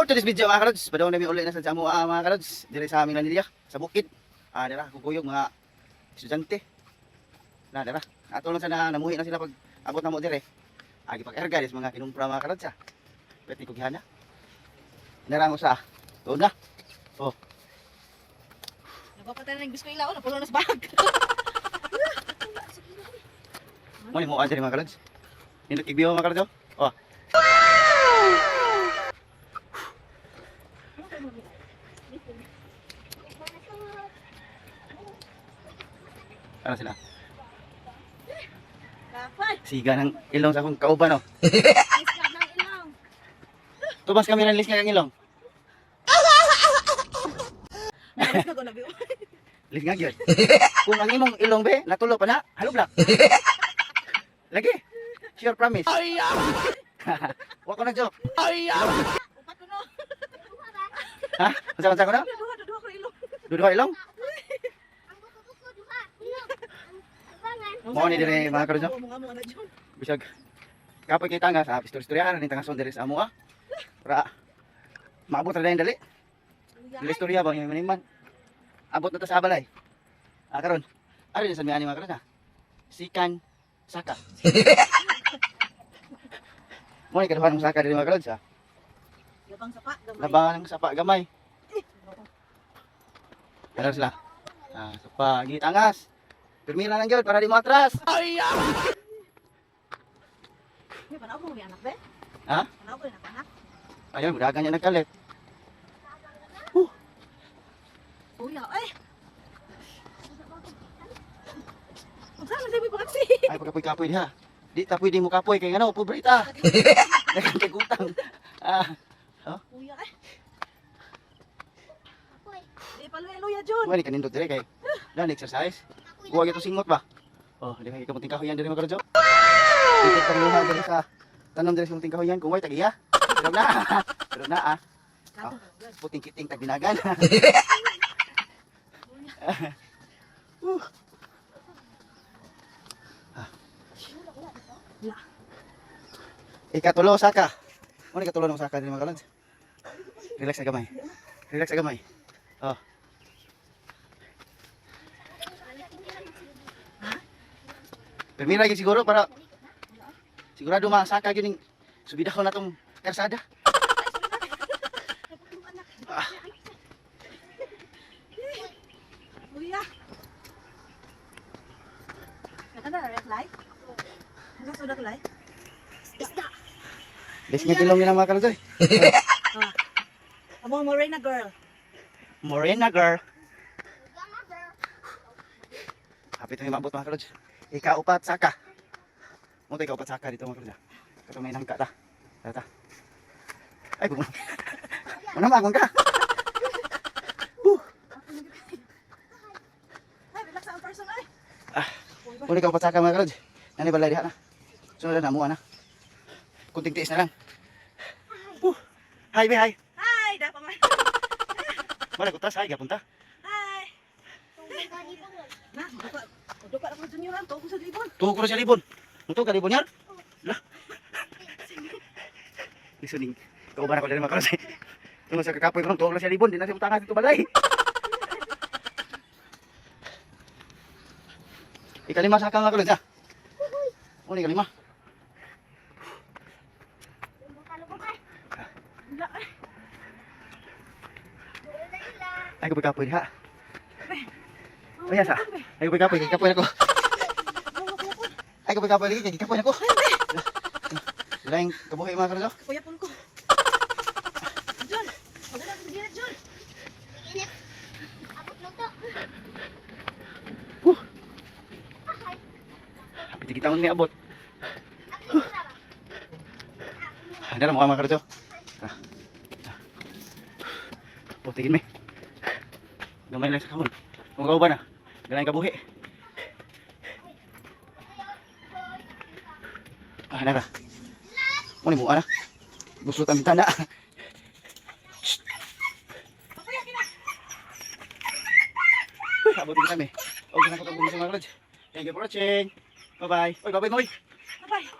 For today's video mga karods, padawon namin ulit na sa Jamu mga karods, dire sa aming Lanilya, sa bukid. Dira kukuyog mga estudyante. Dira. Ato lang sana namuhi na sila pag abot na mo dire. Gipag-erga des mga kinumpra mga karods ha. Pwede ko gihana. Dira mo sa. Tuod na. Oh. Napapatay na ng bisko ilaw, napulo na sa bag. Mo ni mo adiri mga karods. Nindot kigbiyo mga karods. Oh. Ano sila? Siga ng ilong sa akong kauban, oh. Tubas kami ng list nga kang ilong. List nga yun. Kung ang imong ilong, be, natulo pa na, halog lang. Lagi. Sure promise. Wala ko na joke. Upat ko no. Ha? Masa ko na? Duha ko ilong. Duduha ilong? Mo ni dire mga karods. Bisag kapoy kay tanga sa istorya ni tanga son dire sa amo para maabot ra dali. Dili istorya ba yung maniman. Abot na ta sa balay. Karon. Ari sa mga karods ha. Sikan saka. Mo ni kaduhan ng saka dire mga karods ha. Labang sapa, gamay. Labangan ng sapa gamay. Ano sila? Sapa gitangas. Pirmira lang gyud para di mo atras. May panaw mo ni anak be? Ha? Panaw ko ni anak. Ayun, dagan niya nagkalit. Kuya, ay. Saan na mo paksi? Ay pagkapoy-kapoy diha. Di ta pwede mo kapoy kay ano, pobrita. Dagan kay gutang. Kuya ay. Di paluya-luya Jun. Wala kanindot dire kay dan exercise. Huwag ito singot ba? Oh, di kay kamuting kahoyan dire mga karodyo. Dito pa luha dire sa tanom dire sa kamuting kahoyan kung way tagiya. Pero na. Pero na puting kiting tagdinagan. Ikatulo saka. Mo ni katulo ng saka dire mga karodyo. Relax sa gamay. Relax sa gamay. Oh. Permira lagi siguro para sigurado masaka gyud ning subidahon natong karsada. Kuya. Nakanda na red light? Hanggang sudah ko light? Isda. Des nga tilong nila mga karodoy. Amo Morena girl. Morena girl. Hapit na mabot mga karodoy. Ikaupat saka. Mo tay kaupat saka dito mga karodoy. Kato may nangka ta. Tata. Ay bumang. Ano magon ka? Ay, relax ang person ay. Mo tay kaupat saka mga karodoy. Nani balay diha na. Sunod na mo ana. Kunting tiis na lang. Hi be hi. Hi, dapat man. Wala ko tas ay gapunta. Hi. Na, duka ako junioran to ko sa libon. Tuho ko na siya libon. Tuho ka libon yan? Lah. Listening. Kauban ako dyan mga karodoy. Tunggu sa kakapoy ko nung tuho ko na siya libon. Di na siya utangan dito balay. Ikalima sa kang mga karodoy. O ni kalima. Ay kapoy diha. Ay sa. Ay kapoy ako. Ay kapoy lagi kapoy ako. Lain kabuhi mga karodoy. Kuya pun ko. Jun. Wala na sige Jun. Init. Abot lang to. Piti kita ni abot. Ada na mga karodoy. Putigin mi. Gamay lang sa kahon. Kung kauban na. Ganahin kabuhi. Nara. Muna mo, ana. Gusto kami tanda. Abutin kami. Huwag na ko itong bumisang mga karodoy. Thank you for watching. Bye-bye. Oy, bye-bye mo. Bye.